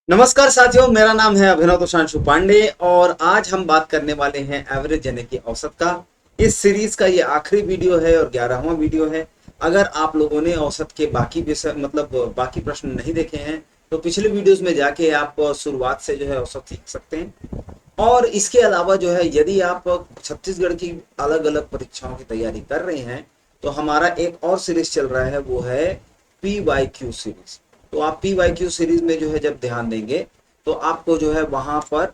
नमस्कार साथियों, मेरा नाम है अभिनव तोषांशु पांडे और आज हम बात करने वाले हैं एवरेज यानी कि औसत का। इस सीरीज का ये आखिरी वीडियो है और 11वां वीडियो है। अगर आप लोगों ने औसत के बाकी विषय बाकी प्रश्न नहीं देखे हैं तो पिछले वीडियोस में जाके आप शुरुआत से जो है औसत सीख सकते हैं। और इसके अलावा जो है यदि आप छत्तीसगढ़ की अलग अलग परीक्षाओं की तैयारी कर रहे हैं तो हमारा एक और सीरीज चल रहा है, वो है PYQ सीरीज। तो आप PYQ सीरीज में जो है जब ध्यान देंगे तो आपको जो है वहां पर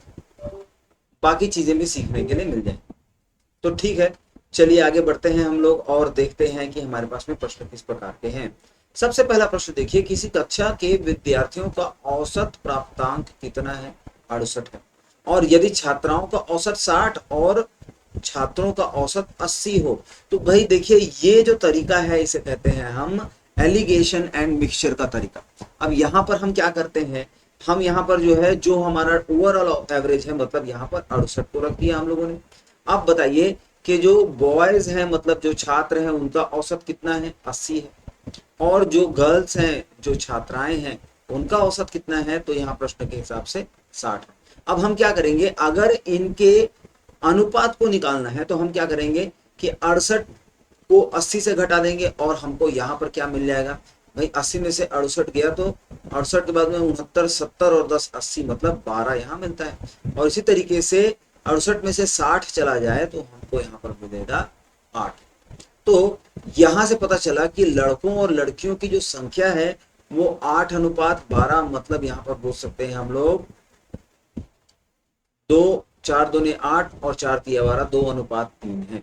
बाकी चीजें भी सीखने के लिए मिल जाएंगी। तो ठीक है, चलिए आगे बढ़ते हैं हम लोग और देखते हैं कि हमारे पास में प्रश्न किस प्रकार के हैं। सबसे पहला प्रश्न देखिए, किसी कक्षा के विद्यार्थियों का औसत प्राप्तांक कितना है? 68 है। और यदि छात्राओं का औसत 60 और छात्रों का औसत 80 हो तो भाई देखिए, ये जो तरीका है इसे कहते हैं हम एलिगेशन एंड मिक्सचर का तरीका। अब यहाँ पर हम क्या करते हैं, हम यहाँ पर जो है जो हमारा ओवरऑल एवरेज है, मतलब यहाँ पर 68 को रख दिया हम लोगों ने। आप बताइए कि जो बॉयज हैं, मतलब जो छात्र हैं, उनका औसत कितना है? 80 है। और जो गर्ल्स हैं, जो छात्राएं हैं, उनका औसत कितना है? तो यहाँ प्रश्न के हिसाब से 60 है। अब हम क्या करेंगे, अगर इनके अनुपात को निकालना है तो हम क्या करेंगे कि 68 को 80 से घटा देंगे और हमको यहाँ पर क्या मिल जाएगा भाई? 80 में से 68 गया तो 68 के बाद में 69, 70 और 10 80, मतलब 12 यहाँ मिलता है। और इसी तरीके से 68 में से 60 चला जाए तो हमको यहाँ पर मिलेगा 8। तो यहां से पता चला कि लड़कों और लड़कियों की जो संख्या है वो 8:12, मतलब यहां पर बोल सकते हैं हम लोग 2, 4 दूने 8 और 4 तिया 12, 2:3 है।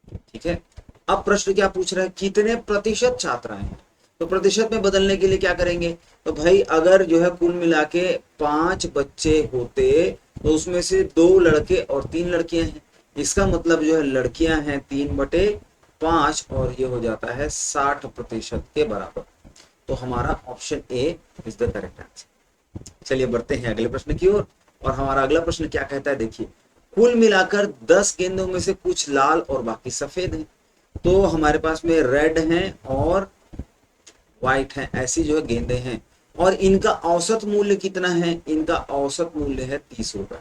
ठीक है। अब प्रश्न क्या पूछ रहा है, कितने प्रतिशत छात्राएं हैं? तो प्रतिशत में बदलने के लिए क्या करेंगे, तो भाई अगर जो है कुल मिला के 5 बच्चे होते तो उसमें से 2 लड़के और 3 लड़कियां हैं। इसका मतलब जो है लड़कियां हैं 3/5 और ये हो जाता है 60% के बराबर। तो हमारा option A is the correct answer. चलिए बढ़ते हैं अगले प्रश्न की ओर। और हमारा अगला प्रश्न क्या कहता है, देखिए, कुल मिलाकर 10 गेंदों में से कुछ लाल और बाकी सफेद हैं। तो हमारे पास में रेड हैं और व्हाइट हैं, ऐसी जो है गेंदें हैं। और इनका औसत मूल्य कितना है? इनका औसत मूल्य है 30 रुपए।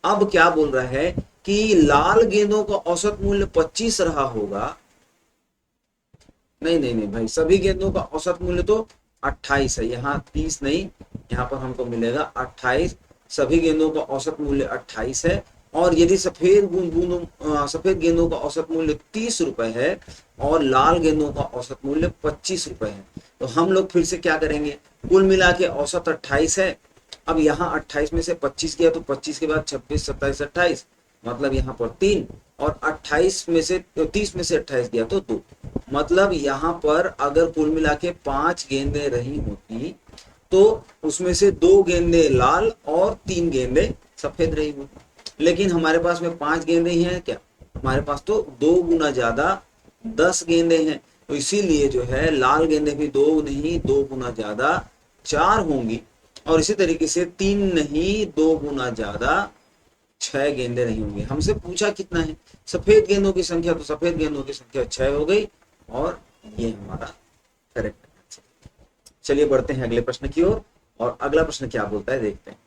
अब क्या बोल रहा है कि लाल गेंदों का औसत मूल्य 25 रहा होगा। नहीं नहीं नहीं भाई, सभी गेंदों का औसत मूल्य तो 28 है, यहाँ 30 नहीं, यहाँ पर हमको मिलेगा 28। सभी गेंदों का औसत मूल्य 28 है। और यदि सफेद गेंदों का औसत मूल्य 30 रुपए है और लाल गेंदों का औसत मूल्य 25 रुपए है, तो हम लोग फिर से क्या करेंगे, कुल मिला के औसत 28 है। अब यहाँ 28 में से 25 गया तो 25 के बाद 26, 27, 28, मतलब यहाँ पर 3। और 28 में से 30 में से 28 गया तो 2। मतलब यहाँ पर अगर कुल मिला के 5 गेंदें रही होती तो उसमें से 2 गेंदें लाल और 3 गेंदें सफेद रही होती। लेकिन हमारे पास में 5 गेंदें ही हैं क्या? हमारे पास तो 2 गुना ज्यादा 10 गेंदें हैं। तो इसीलिए जो है लाल गेंदें भी 2 नहीं, 2 गुना ज्यादा 4 होंगी। और इसी तरीके से 3 नहीं, 2 गुना ज्यादा 6 गेंदें नहीं होंगी। हमसे पूछा कितना है सफेद गेंदों की संख्या, तो सफेद गेंदों की संख्या 6 हो गई और ये हमारा करेक्ट आंसर। चलिए बढ़ते हैं अगले प्रश्न की ओर। और अगला प्रश्न क्या बोलता है देखते हैं।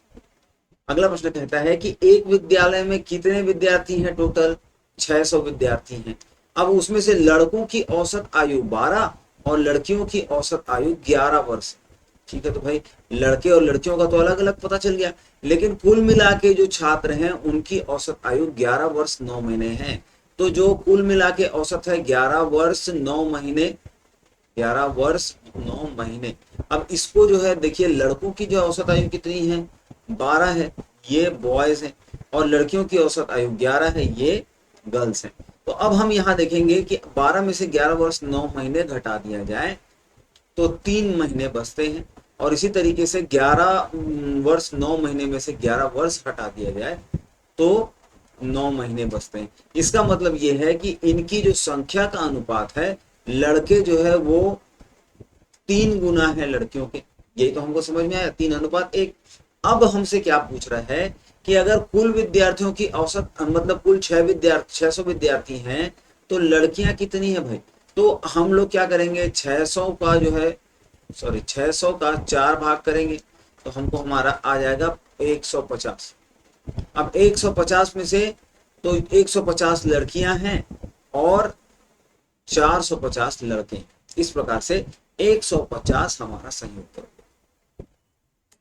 अगला प्रश्न कहता है कि एक विद्यालय में कितने विद्यार्थी हैं? टोटल 600 विद्यार्थी हैं। अब उसमें से लड़कों की औसत आयु 12 और लड़कियों की औसत आयु 11 वर्ष। ठीक है, तो भाई लड़के और लड़कियों का तो अलग अलग पता चल गया, लेकिन कुल मिला के जो छात्र हैं उनकी औसत आयु 11 वर्ष 9 महीने है। तो जो कुल मिला के औसत है 11 वर्ष 9 महीने, 11 वर्ष 9 महीने। अब इसको जो है देखिए, लड़कों की जो औसत आयु कितनी है? 12 है, ये बॉयज हैं। और लड़कियों की औसत आयु 11 है, ये गर्ल्स हैं। तो अब हम यहाँ देखेंगे कि 12 में से 11 वर्ष 9 महीने घटा दिया जाए तो 3 महीने बचते हैं। और इसी तरीके से 11 वर्ष 9 महीने में से 11 वर्ष हटा दिया जाए तो 9 महीने बचते हैं। इसका मतलब ये है कि इनकी जो संख्या का अनुपात है, लड़के जो है वो 3 गुना है लड़कियों के। यही तो हमको समझ में आया, 3:1। अब हमसे क्या पूछ रहा है कि अगर कुल विद्यार्थियों की औसत, मतलब कुल 600 विद्यार्थी हैं तो लड़कियां कितनी है भाई? तो हम लोग क्या करेंगे, 600 का जो है, सॉरी 600 का 4 भाग करेंगे। तो हमको हमारा आ जाएगा 150। अब 150 में से तो 150 लड़कियां हैं और 450 लड़के हैं। इस प्रकार से 150 हमारा सही उत्तर।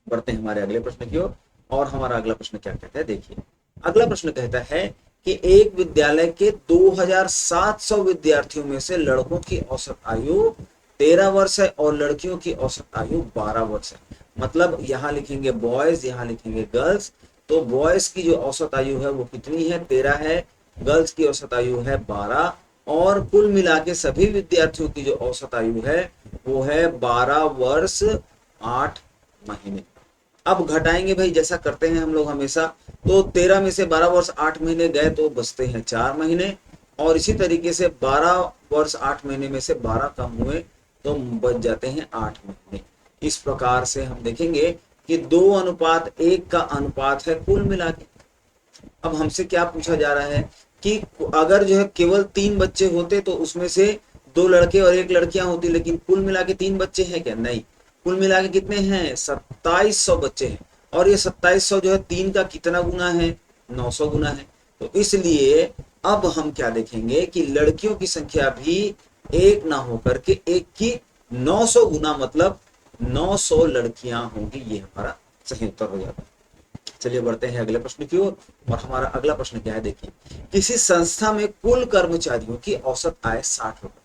बढ़ते हैं हमारे अगले प्रश्न की ओर। और हमारा अगला प्रश्न क्या कहता है, देखिए अगला प्रश्न कहता है कि एक विद्यालय के 2700 विद्यार्थियों में से लड़कों की औसत आयु 13 वर्ष है और लड़कियों की औसत आयु 12 वर्ष है। मतलब यहाँ लिखेंगे बॉयज, यहाँ लिखेंगे गर्ल्स। तो बॉयज की जो औसत आयु है वो कितनी है, 13 है। गर्ल्स की औसत आयु है 12 और कुल मिला के सभी विद्यार्थियों की जो औसत आयु है वो है 12 वर्ष 8 महीने। अब घटाएंगे भाई, जैसा करते हैं हम लोग हमेशा। तो 13 में से 12 वर्ष 8 महीने गए तो बचते हैं 4 महीने और इसी तरीके से 12 वर्ष 8 महीने में से 12 कम हुए तो बच जाते हैं 8 महीने। इस प्रकार से हम देखेंगे कि 2:1 का अनुपात है कुल मिला के। अब हमसे क्या पूछा जा रहा है कि अगर जो है केवल 3 बच्चे होते तो उसमें से 2 लड़के और 1 लड़कियां होती, लेकिन कुल मिला के 3 बच्चे हैं क्या, नहीं। कुल मिला के कितने हैं, 2700 बच्चे हैं। और ये 2700 जो है 3 का कितना गुना है, 900 गुना है। तो इसलिए अब हम क्या देखेंगे कि लड़कियों की संख्या भी 1 ना होकर के 1 की 900 गुना, मतलब 900 लड़कियां होंगी। ये हमारा सही उत्तर हो जाता है। चलिए बढ़ते हैं अगले प्रश्न की ओर। और हमारा अगला प्रश्न क्या है, देखिए किसी संस्था में कुल कर्मचारियों की औसत आय 60 रुपए।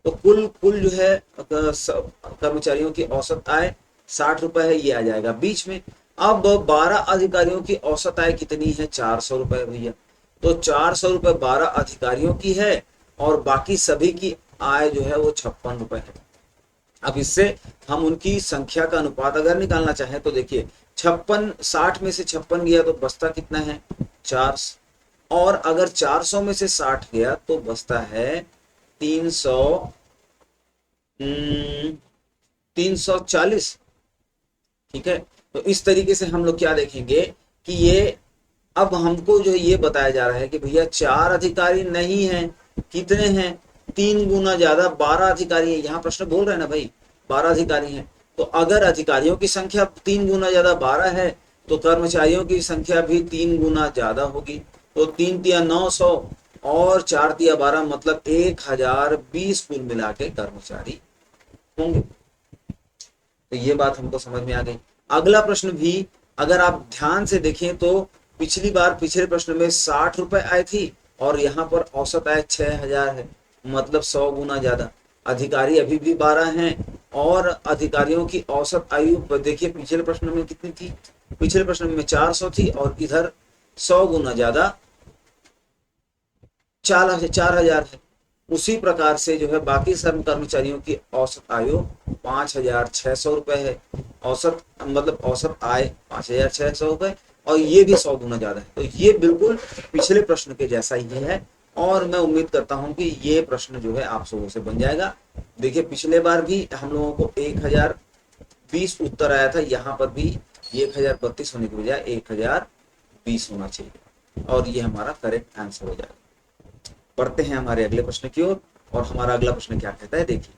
तो कुल कुल जो है कर्मचारियों की औसत आय 60 रुपए है, ये आ जाएगा बीच में। अब 12 अधिकारियों की औसत आय कितनी है, 400 रुपए भैया। तो 400 रुपए 12 अधिकारियों की है और बाकी सभी की आय जो है वो 56 रुपए है। अब इससे हम उनकी संख्या का अनुपात अगर निकालना चाहें तो देखिए 56, 60 में से 56 गया तो बचता कितना है, 4। और अगर 400 में से 60 गया तो बचता है 340। ठीक है। तो इस तरीके से हम लोग क्या देखेंगे कि ये अब हमको जो ये बताया जा रहा है कि भैया 4 अधिकारी नहीं है, कितने हैं, 3 गुना ज्यादा 12 अधिकारी है। यहाँ प्रश्न बोल रहे हैं ना भाई 12 अधिकारी हैं। तो अगर अधिकारियों की संख्या 3 गुना ज्यादा 12 है तो कर्मचारियों की संख्या भी 3 गुना ज्यादा होगी। तो 3 तिया 900 और 4 तिया 12, मतलब 1020 कुल मिला के कर्मचारी होंगे। तो ये बात हमको समझ में आ गई। अगला प्रश्न भी अगर आप ध्यान से देखें तो पिछली बार पिछले प्रश्न में 60 रुपए आए थी और यहाँ पर औसत आय 6000 है, मतलब 100 गुना ज्यादा। अधिकारी अभी भी 12 हैं और अधिकारियों की औसत आयु देखिए पिछले प्रश्न में कितनी थी, पिछले प्रश्न में 400 थी और इधर 100 गुना ज्यादा 4000 है। उसी प्रकार से जो है बाकी सब कर्मचारियों की औसत आयु 5600 रुपए है। औसत मतलब औसत आय 5600 रुपए और ये भी 100 गुना ज्यादा है। तो ये बिल्कुल पिछले प्रश्न के जैसा ही है और मैं उम्मीद करता हूं कि ये प्रश्न जो है आप सबों से बन जाएगा। देखिए पिछले बार भी हम लोगों को 1020 उत्तर आया था, यहाँ पर भी 1032 होने की बजाय 1020 होना चाहिए और ये हमारा करेक्ट आंसर हो जाएगा। पढ़ते हैं हमारे अगले प्रश्न की ओर। और हमारा अगला प्रश्न क्या कहता है, देखिए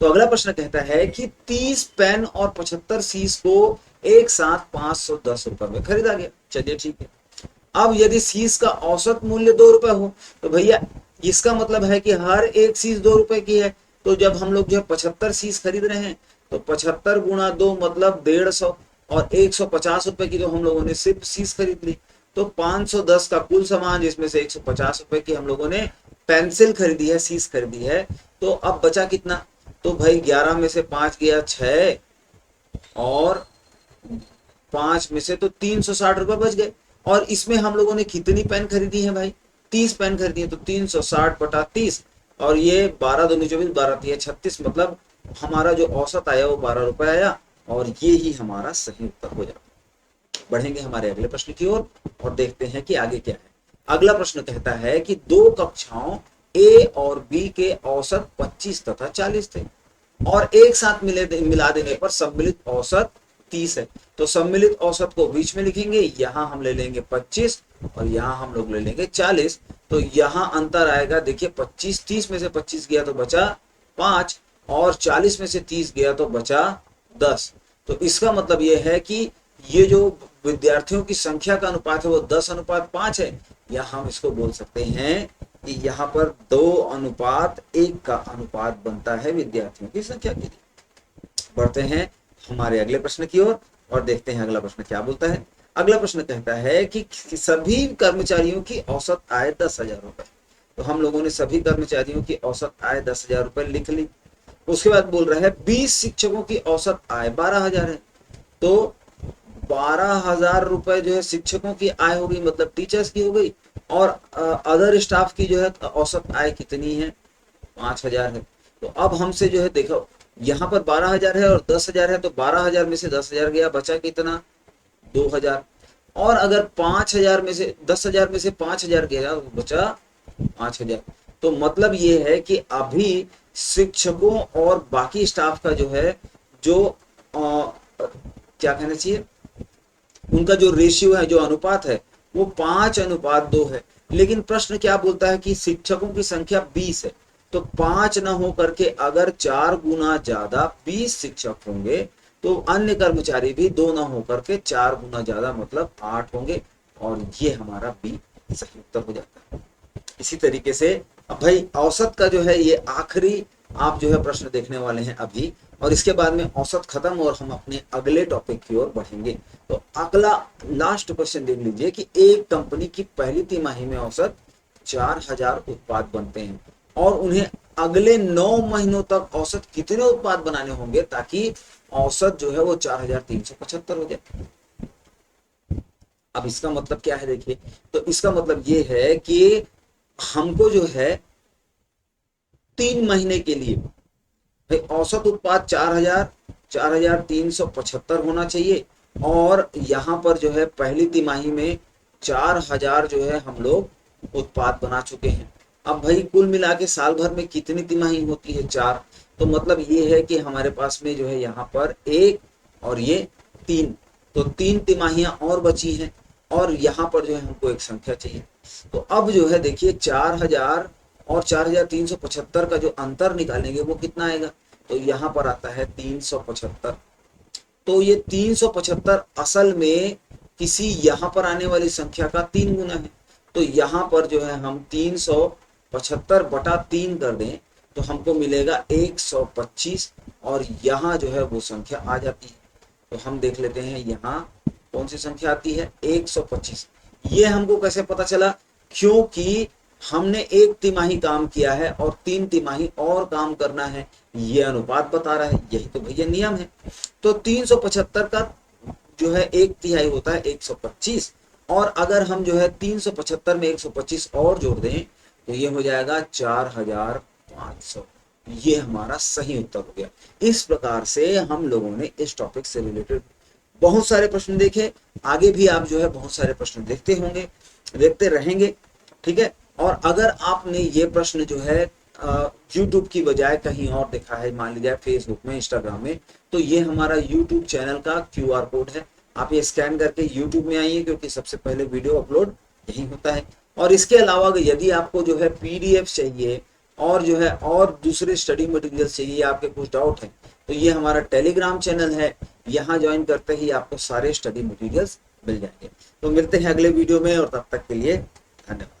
तो अगला प्रश्न कहता है कि 30 पेन और 75 शीश को एक साथ 510 रुपए में खरीदा गया। चलिए ठीक है। अब यदि शीश का औसत मूल्य 2 रुपए हो तो भैया इसका मतलब है कि हर एक शीश 2 रुपए की है। तो जब हम लोग जो है 75 शीश खरीद रहे हैं तो 75 गुणा 2 मतलब 150 और 150 रुपए की तो हम लोगों ने सिर्फ शीश खरीद ली। तो 510 का कुल सामान जिसमें से 150 रुपए की हम लोगों ने पेंसिल खरीदी है, शीश खरीदी है। तो अब बचा कितना, तो भाई 11 में से 5 गया 6 और 5 में से तो 360 रुपए बच गए। और इसमें हम लोगों ने कितनी पेन खरीदी है भाई, 30 पेन खरीदी है। तो 360 बटा 30 और ये 12 दूनी 24, 12 तिया 36, मतलब हमारा जो औसत आया वो 12 रुपए आया और ये ही हमारा सही उत्तर हो जाता। बढ़ेंगे हमारे अगले प्रश्न की ओर और देखते हैं कि आगे क्या है। अगला प्रश्न कहता है कि 2 कक्षाओं ए और बी के औसत 25 तथा 40 थे और एक साथ मिला देने पर सम्मिलित औसत 30 है। तो सम्मिलित औसत को बीच में लिखेंगे, यहां हम ले लेंगे 25 और यहां हम लोग ले लेंगे 40। तो यहां अंतर आएगा, देखिए 25, 30 में से 25 गया तो बचा 5 और 40 में से 30 गया तो बचा 10। तो तो इसका मतलब ये है कि ये जो विद्यार्थियों की संख्या का अनुपात है वो 10:5 है, या हम इसको बोल सकते हैं कि यहाँ पर 2:1 का अनुपात बनता है विद्यार्थियों की संख्या के लिए। बढ़ते हैं हमारे अगले प्रश्न की ओर और देखते हैं अगला प्रश्न क्या बोलता है। अगला प्रश्न कहता है कि सभी कर्मचारियों की औसत आय 10,000 रुपए। तो हम लोगों ने सभी कर्मचारियों की औसत आय 10,000 रुपए लिख ली। उसके बाद बोल रहा है 20 शिक्षकों की औसत आय 12,000 है। तो 12,000 रुपए जो है शिक्षकों की आय हो गई, मतलब टीचर्स की हो गई, और अदर स्टाफ की जो है औसत आय कितनी है, 5,000 है। तो अब हमसे जो है देखो यहाँ पर 12,000 है और 10,000 है, तो 12,000 में से 10,000 गया, बचा कितना, 2,000। और अगर 5,000 में से 10,000 में से 5,000 गया तो बचा 5,000। तो मतलब ये है कि अभी शिक्षकों और बाकी स्टाफ का जो है जो क्या कहना चाहिए, उनका जो रेशियो है, जो अनुपात है, वो 5:2 है। लेकिन प्रश्न क्या बोलता है कि शिक्षकों की संख्या 20 है, तो 5 न हो करके अगर 4 गुना ज्यादा 20 शिक्षक होंगे तो अन्य कर्मचारी भी 2 न हो करके 4 गुना ज्यादा मतलब 8 होंगे, और ये हमारा बी सही उत्तर हो जाता है। इसी तरीके से अब भाई औसत का जो है ये आखिरी आप जो है प्रश्न देखने वाले हैं अभी, और इसके बाद में औसत खत्म और हम अपने अगले टॉपिक की ओर बढ़ेंगे। तो अगला लास्ट क्वेश्चन देख लीजिए कि एक कंपनी की पहली तिमाही में औसत 4,000 उत्पाद बनते हैं और उन्हें अगले 9 महीनों तक औसत कितने उत्पाद बनाने होंगे ताकि औसत जो है वो 4,375 हो जाए। अब इसका मतलब क्या है देखिए, तो इसका मतलब ये है कि हमको जो है 3 महीने के लिए भाई औसत उत्पाद 4,375 होना चाहिए, और यहाँ पर जो है पहली तिमाही में 4,000 जो है हम लोग उत्पाद बना चुके हैं। अब भाई कुल मिला के साल भर में कितनी तिमाही होती है, 4। तो मतलब ये है कि हमारे पास में जो है यहाँ पर 1 और ये 3, तो 3 तिमाहियां और बची हैं, और यहाँ पर जो है हमको एक संख्या चाहिए। तो अब जो है देखिए 4,000 और 4,375 का जो अंतर निकालेंगे वो कितना आएगा, तो यहाँ पर आता है 375। तो ये 375 असल में किसी यहाँ पर आने वाली संख्या का 3 गुना है। तो यहाँ पर जो है हम 375/3 कर दें तो हमको मिलेगा 125, और यहाँ जो है वो संख्या आ जाती है। तो हम देख लेते हैं यहाँ कौन सी संख्या आती है, 125। ये हमको कैसे पता चला, क्योंकि हमने 1 तिमाही काम किया है और 3 तिमाही और काम करना है, ये अनुपात बता रहा है, यही तो भैया नियम है। तो 375 का जो है 1 तिहाई होता है 125, और अगर हम जो है 375 में 125 और जोड़ दें तो ये हो जाएगा 4,500। ये हमारा सही उत्तर हो गया। इस प्रकार से हम लोगों ने इस टॉपिक से रिलेटेड बहुत सारे प्रश्न देखे, आगे भी आप जो है बहुत सारे प्रश्न देखते होंगे, देखते रहेंगे, ठीक है। और अगर आपने ये प्रश्न जो है यूट्यूब की बजाय कहीं और देखा है, मान लीजिए फेसबुक में, इंस्टाग्राम में, तो ये हमारा यूट्यूब चैनल का QR कोड है, आप ये स्कैन करके यूट्यूब में आइए, क्योंकि सबसे पहले वीडियो अपलोड यही होता है। और इसके अलावा यदि आपको जो है PDF चाहिए और जो है और दूसरे स्टडी मटेरियल चाहिए, आपके कुछ डाउट है, तो ये हमारा टेलीग्राम चैनल है, यहाँ ज्वाइन करते ही आपको सारे स्टडी मटेरियल्स मिल जाएंगे। तो मिलते हैं अगले वीडियो में, और तब तक के लिए धन्यवाद।